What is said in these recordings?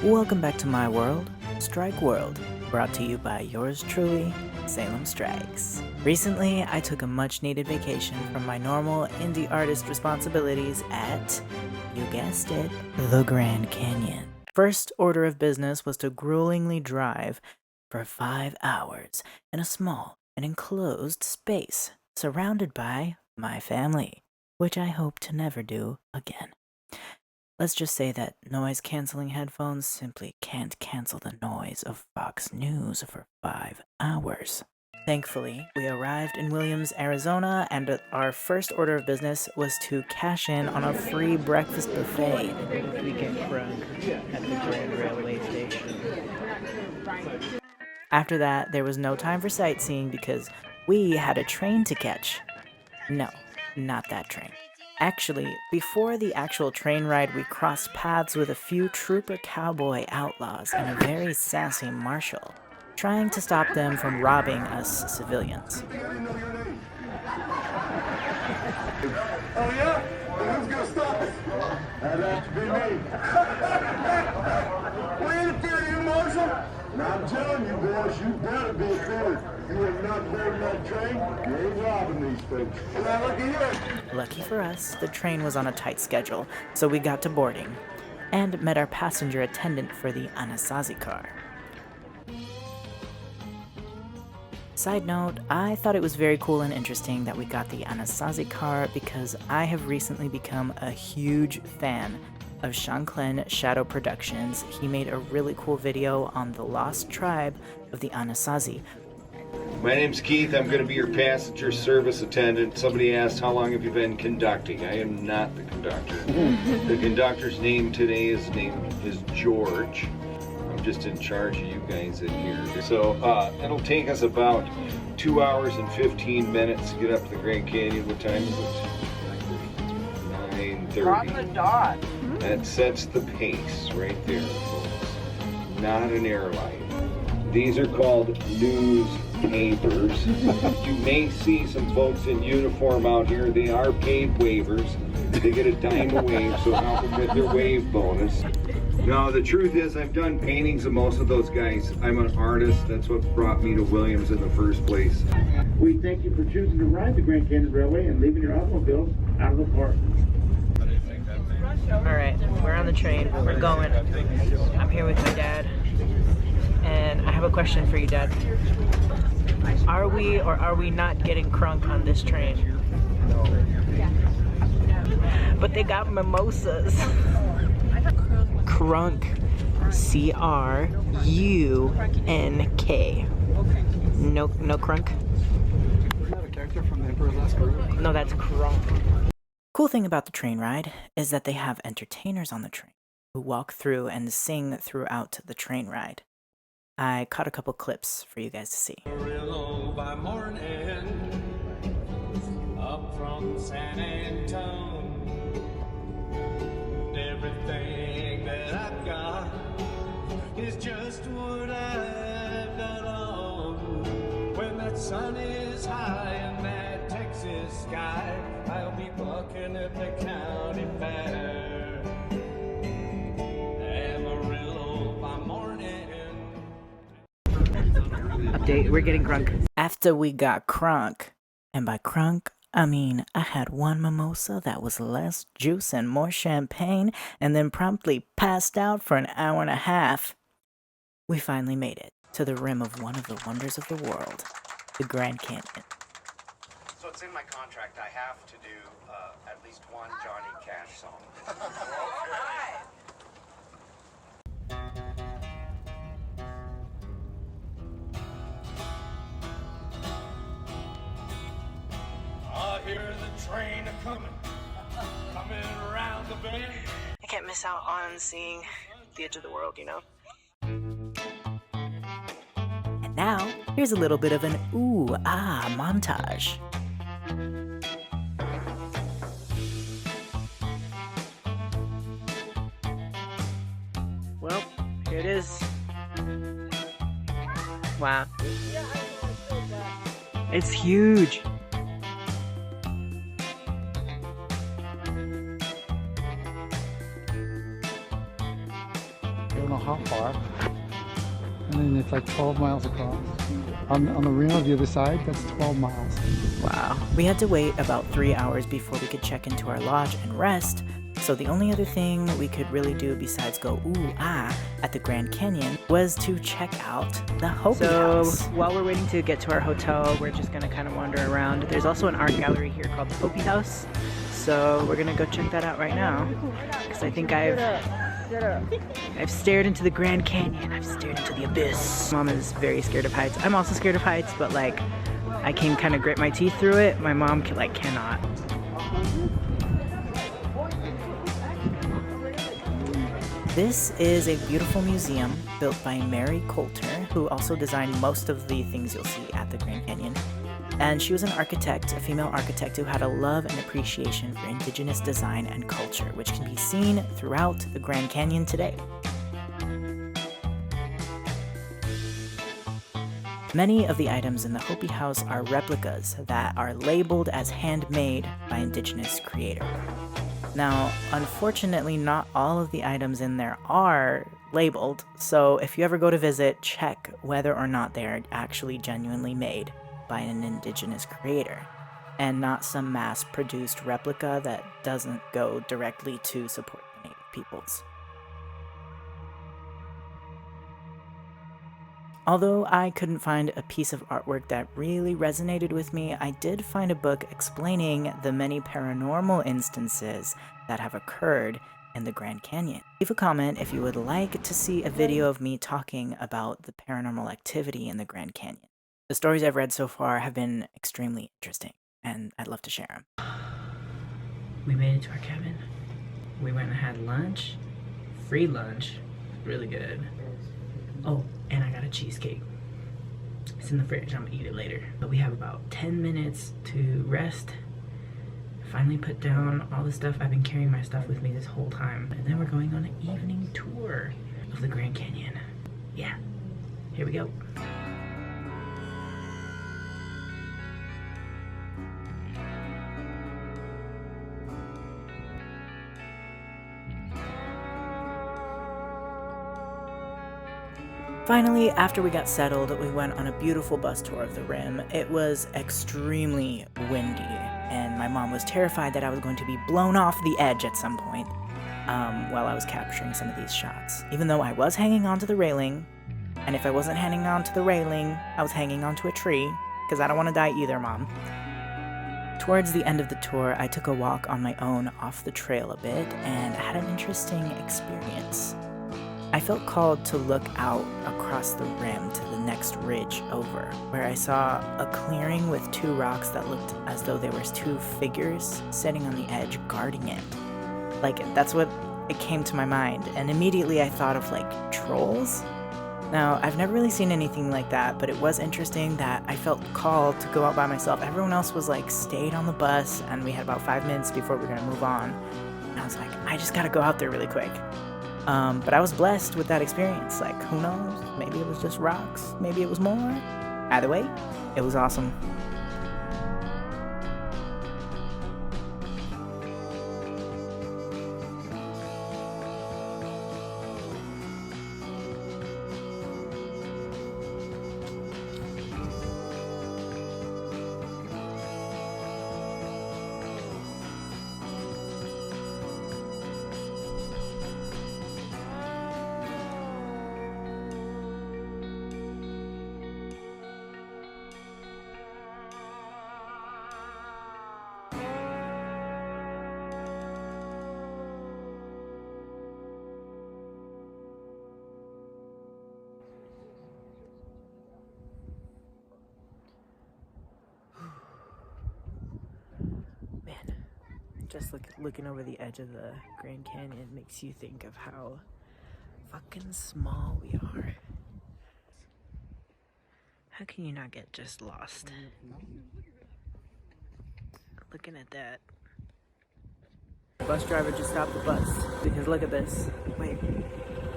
Welcome back to my world, Sstrikeworld, brought to you by yours truly, Salem Strikes. Recently, I took a much-needed vacation from my normal indie artist responsibilities at, you guessed it, the Grand Canyon. First order of business was to gruelingly drive for 5 hours in a small and enclosed space, surrounded by my family, which I hope to never do again. Let's just say that noise-canceling headphones simply can't cancel the noise of Fox News for 5 hours. Thankfully, we arrived in Williams, Arizona, and our first order of business was to cash in on a free breakfast buffet. We get crunk at the Grand Railway Station. After that, there was no time for sightseeing because we had a train to catch. No, not that train. Actually, before the actual train ride, we crossed paths with a few trooper cowboy outlaws and a very sassy marshal, trying to stop them from robbing us civilians. Oh yeah? Who's gonna stop us? That'd have to be me. We ain't afraid of you, Marshal. Now I'm telling you, boys, you better be afraid. You ain't not boarding that train, you ain't robbing these folks. Now look at here. Lucky for us, the train was on a tight schedule, so we got to boarding, and met our passenger attendant for the Anasazi car. Side note, I thought it was very cool and interesting that we got the Anasazi car because I have recently become a huge fan of Shanklen Shadow Productions. He made a really cool video on the lost tribe of the Anasazi. My name's Keith. I'm going to be your passenger service attendant. Somebody asked, how long have you been conducting? I am not the conductor. The conductor's name today is George. I'm just in charge of you guys in here. So it'll take us about 2 hours and 15 minutes to get up to the Grand Canyon. What time is it? 9:30. On the dot. That sets the pace right there, folks. Not an airline. These are called newspapers. You may see some folks in uniform out here. They are paid waivers. They get a dime a wave, so help them with their wave bonus. No, the truth is I've done paintings of most of those guys. I'm an artist. That's what brought me to Williams in the first place. We thank you for choosing to ride the Grand Canyon Railway and leaving your automobiles out of the park. Alright, we're on the train, we're going. I'm here with my dad, and I have a question for you, Dad. Are we or are we not getting crunk on this train? No. But they got mimosas. Crunk. C-R-U-N-K. No crunk? Isn't that a character from the Emperor's Last Groove? No, that's crunk. Cool thing about the train ride is that they have entertainers on the train who walk through and sing throughout the train ride. I caught a couple clips for you guys to see. By morning, up from San Antonio, everything that I've got is just what I've got on. When that sun is high in that Texas sky, I'll be bucking at the county fair. Amarillo by morning. Update, we're getting crunk. After we got crunk, and by crunk, I mean I had one mimosa that was less juice and more champagne, and then promptly passed out for an hour and a half. We finally made it to the rim of one of the wonders of the world, the Grand Canyon. So it's in my contract, I have to do at least one Johnny Cash song. I hear the train coming around the bend. I can't miss out on seeing the edge of the world, you know? And now, here's a little bit of an ooh-ah montage. Well, here it is. Wow. It's huge. don't know how far. And then it's like 12 miles across. On the rim of the other side, that's 12 miles. Wow. We had to wait about 3 hours before we could check into our lodge and rest, so the only other thing we could really do besides go ooh ah at the Grand Canyon was to check out the Hopi House. While we're waiting to get to our hotel, we're just gonna kind of wander around. There's also an art gallery here called the Hopi House, so we're gonna go check that out right now, because I think I've stared into the Grand Canyon. I've stared into the abyss. Mom is very scared of heights. I'm also scared of heights, but like I can kind of grit my teeth through it. My mom cannot. This is a beautiful museum built by Mary Coulter, who also designed most of the things you'll see at the Grand Canyon. And she was an architect, a female architect who had a love and appreciation for indigenous design and culture, which can be seen throughout the Grand Canyon today. Many of the items in the Hopi House are replicas that are labeled as handmade by indigenous creator. Now, unfortunately, not all of the items in there are labeled, so if you ever go to visit, check whether or not they are actually genuinely made by an indigenous creator, and not some mass-produced replica that doesn't go directly to support the native peoples. Although I couldn't find a piece of artwork that really resonated with me, I did find a book explaining the many paranormal instances that have occurred in the Grand Canyon. Leave a comment if you would like to see a video of me talking about the paranormal activity in the Grand Canyon. The stories I've read so far have been extremely interesting, and I'd love to share them. We made it to our cabin. We went and had lunch. Free lunch. Really good. Oh, and I got a cheesecake. It's in the fridge. I'm gonna eat it later. But we have about 10 minutes to rest. Finally put down all the stuff. I've been carrying my stuff with me this whole time. And then we're going on an evening tour of the Grand Canyon. Yeah, here we go. Finally, after we got settled, we went on a beautiful bus tour of the rim. It was extremely windy, and my mom was terrified that I was going to be blown off the edge at some point while I was capturing some of these shots. Even though I was hanging onto the railing, and if I wasn't hanging onto the railing, I was hanging onto a tree, because I don't want to die either, Mom. Towards the end of the tour, I took a walk on my own off the trail a bit, and had an interesting experience. I felt called to look out across the rim to the next ridge over, where I saw a clearing with two rocks that looked as though there was two figures sitting on the edge guarding it. Like, that's what it came to my mind, and immediately I thought of, like, trolls? Now, I've never really seen anything like that, but it was interesting that I felt called to go out by myself. Everyone else was, like, stayed on the bus, and we had about 5 minutes before we were gonna move on. And I was like, I just gotta go out there really quick. But I was blessed with that experience. Like, who knows? Maybe it was just rocks. Maybe it was more. Either way, it was awesome. Just looking over the edge of the Grand Canyon makes you think of how fucking small we are. How can you not get just lost? Looking at that. The bus driver just stopped the bus because look at this. Wait,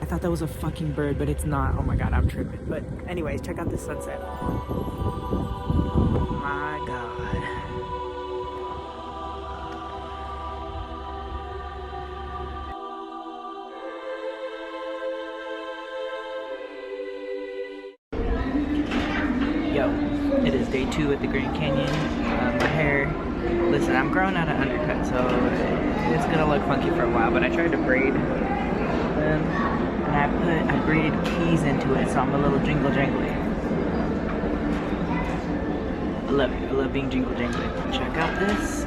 I thought that was a fucking bird, but it's not. Oh my god, I'm tripping. But anyways, check out this sunset. Oh my god. It is day 2 at the Grand Canyon. My hair, listen, I'm growing out an undercut, so it's gonna look funky for a while, but I tried to braid them, and I braided keys into it, so I'm a little jingle jangly. I love it. I love being jingle jangly. Check out this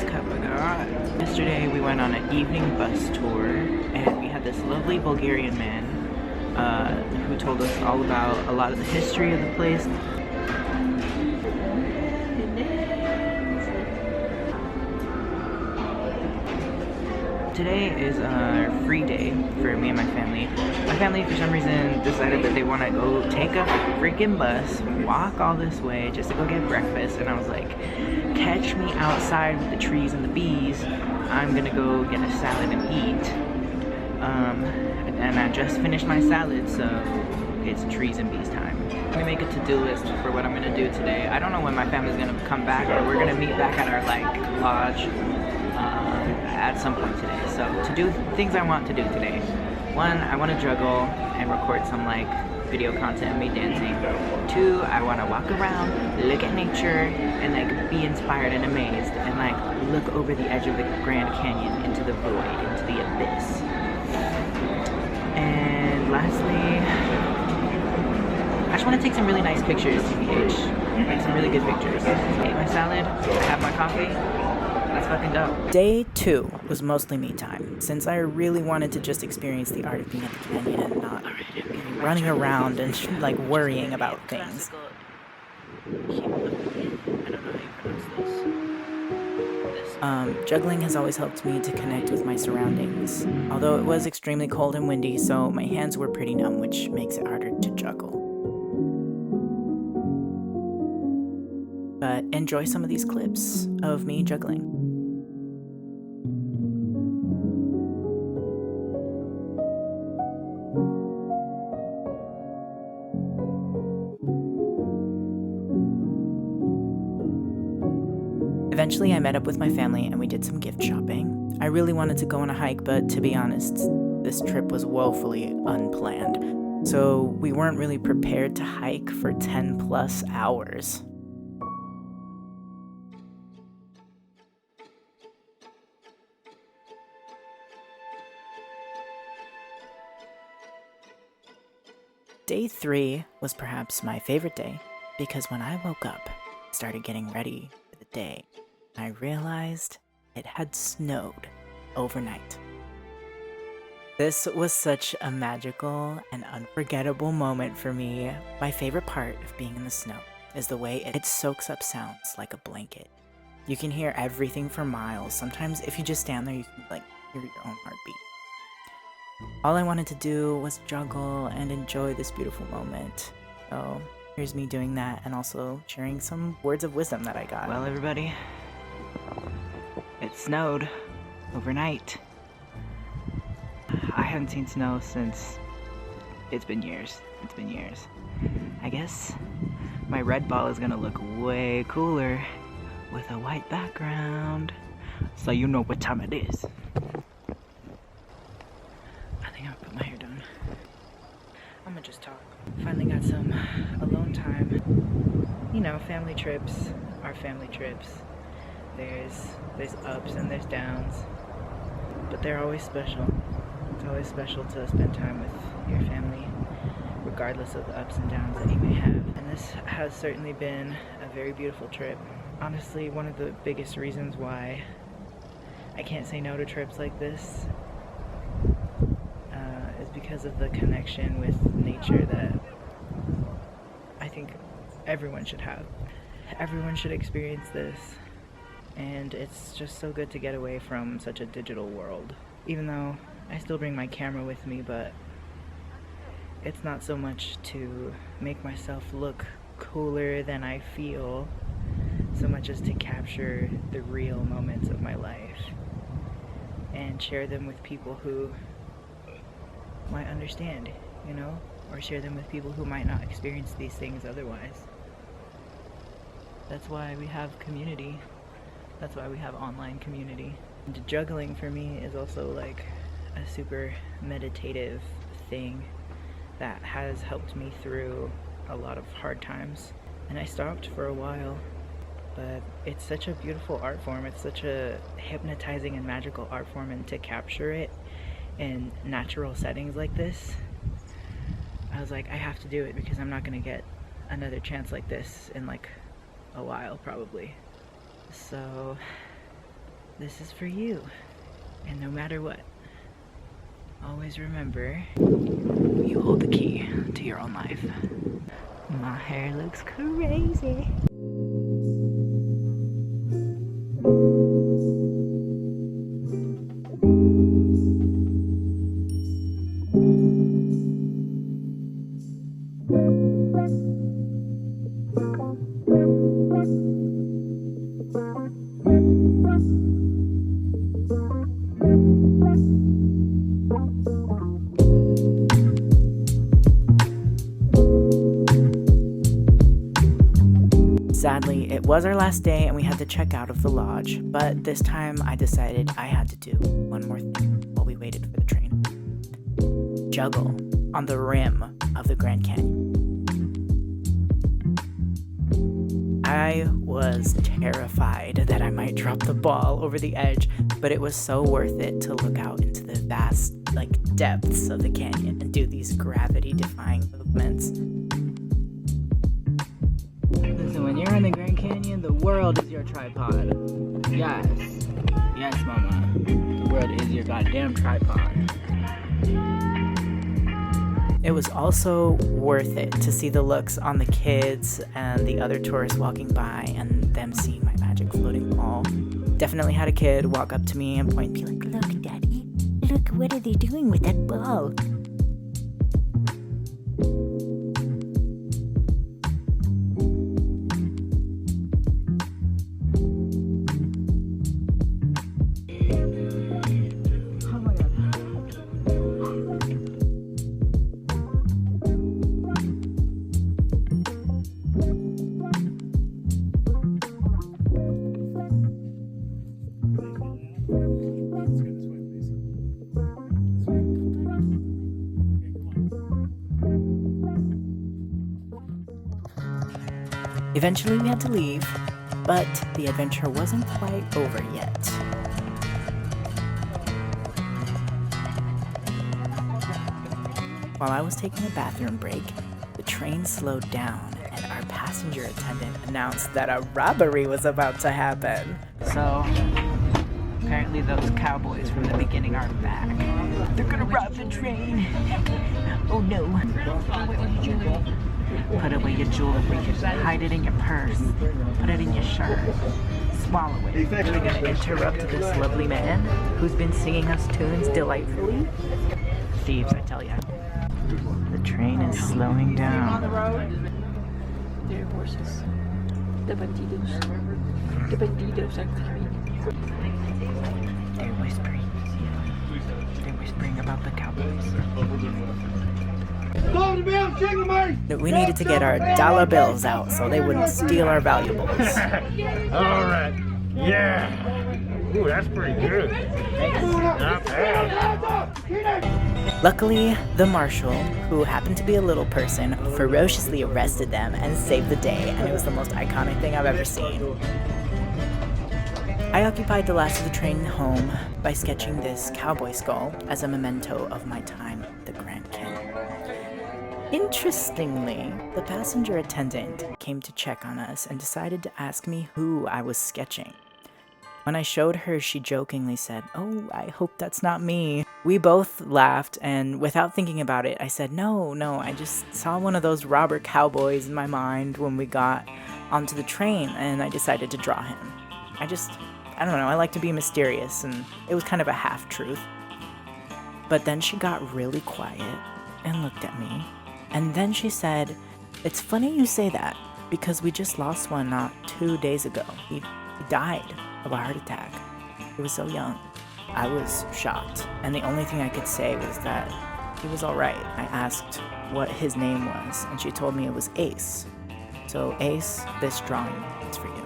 cup I got. Yesterday we went on an evening bus tour, and we had this lovely Bulgarian man who told us all about a lot of the history of the place. Today is a free day for me and my family. My family, for some reason, decided that they want to go take a freaking bus, walk all this way just to go get breakfast, and I was like, catch me outside with the trees and the bees. I'm gonna go get a salad and eat. And I just finished my salad, so it's trees and bees time. I'm gonna make a to-do list for what I'm gonna do today. I don't know when my family's gonna come back, but we're gonna meet back at our lodge at some point today. So to do things I want to do today. 1, I want to juggle and record some video content of me dancing. 2, I want to walk around, look at nature, and be inspired and amazed, and look over the edge of the Grand Canyon into the void, into the abyss. And lastly, I just want to take some really nice pictures, TBH. Make some really good pictures. I ate my salad, I have my coffee. That's fucking dope. Day 2 was mostly me time, since I really wanted to just experience the art of being at the canyon and not running around and worrying about things. Juggling has always helped me to connect with my surroundings, although it was extremely cold and windy, so my hands were pretty numb, which makes it harder to juggle. But enjoy some of these clips of me juggling. Eventually, I met up with my family and we did some gift shopping. I really wanted to go on a hike, but to be honest, this trip was woefully unplanned. So we weren't really prepared to hike for 10+ hours. Day 3 was perhaps my favorite day, because when I woke up, started getting ready for the day, I realized it had snowed overnight. This was such a magical and unforgettable moment for me. My favorite part of being in the snow is the way it soaks up sounds like a blanket. You can hear everything for miles. Sometimes if you just stand there, you can hear your own heartbeat. All I wanted to do was juggle and enjoy this beautiful moment. So here's me doing that and also sharing some words of wisdom that I got. Well, everybody, it snowed overnight. I haven't seen snow since it's been years. I guess my red ball is gonna look way cooler with a white background, so you know what time it is. I think I'll put my hair down. I'm gonna just talk. Finally got some alone time. You know, family trips are family trips. There's ups and there's downs, but they're always special. It's always special to spend time with your family, regardless of the ups and downs that you may have. And this has certainly been a very beautiful trip. Honestly, one of the biggest reasons why I can't say no to trips like this is because of the connection with nature that I think everyone should have. Everyone should experience this, and it's just so good to get away from such a digital world. Even though I still bring my camera with me, but it's not so much to make myself look cooler than I feel, so much as to capture the real moments of my life and share them with people who might understand, you know, or share them with people who might not experience these things otherwise. That's why we have community. That's why we have online community. And juggling for me is also like a super meditative thing that has helped me through a lot of hard times. and I stopped for a while. But it's such a beautiful art form. It's such a hypnotizing and magical art form, and to capture it in natural settings like this, I was like, I have to do it because I'm not gonna get another chance like this in like a while probably. So this is for you, and no matter what, always remember, you hold the key to your own life. My hair looks crazy. Sadly, it was our last day and we had to check out of the lodge, but this time I decided I had to do one more thing while we waited for the train. Juggle on the rim of the Grand Canyon. I was terrified that I might drop the ball over the edge, but it was so worth it to look out into the vast, depths of the canyon and do these gravity-defying movements. Listen, when you're in the Grand Canyon, the world is your tripod. Yes. Yes, mama. The world is your goddamn tripod. It was also worth it to see the looks on the kids and the other tourists walking by and them seeing my magic floating ball. Definitely had a kid walk up to me and point, be like, "Look, Daddy, look, what are they doing with that ball?" Eventually we had to leave, but the adventure wasn't quite over yet. While I was taking a bathroom break, the train slowed down and our passenger attendant announced that a robbery was about to happen. So, apparently those cowboys from the beginning are back. They're gonna rob the train. Oh no. Put away your jewelry, hide it in your purse, put it in your shirt, swallow it. We're gonna interrupt this lovely man who's been singing us tunes delightfully. Thieves, I tell ya. The train is slowing down. Their horses. The bandidos. The bandidos are coming. They're whispering. They're whispering about the cowboys. We needed to get our dollar bills out so they wouldn't steal our valuables. Alright. Yeah. Ooh, that's pretty good. Not bad. Luckily, the marshal, who happened to be a little person, ferociously arrested them and saved the day, and it was the most iconic thing I've ever seen. I occupied the last of the train home by sketching this cowboy skull as a memento of my time at the Grand Canyon. Interestingly, the passenger attendant came to check on us and decided to ask me who I was sketching. When I showed her, she jokingly said, "Oh, I hope that's not me." We both laughed, and without thinking about it, I said, No, I just saw one of those robber cowboys in my mind when we got onto the train, and I decided to draw him. I don't know, I like to be mysterious, and it was kind of a half-truth. But then she got really quiet and looked at me, and then she said, "It's funny you say that, because we just lost one not 2 days ago. He died of a heart attack. He was so young." I was shocked, and the only thing I could say was that he was alright. I asked what his name was, and she told me it was Ace. So Ace, this drawing is for you.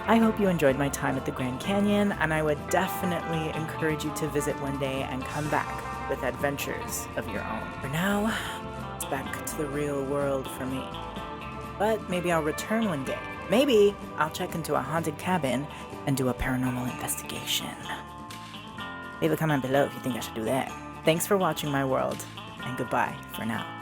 I hope you enjoyed my time at the Grand Canyon, and I would definitely encourage you to visit one day and come back with adventures of your own. For now, it's back to the real world for me. But maybe I'll return one day. Maybe I'll check into a haunted cabin and do a paranormal investigation. Leave a comment below if you think I should do that. Thanks for watching my world, and goodbye for now.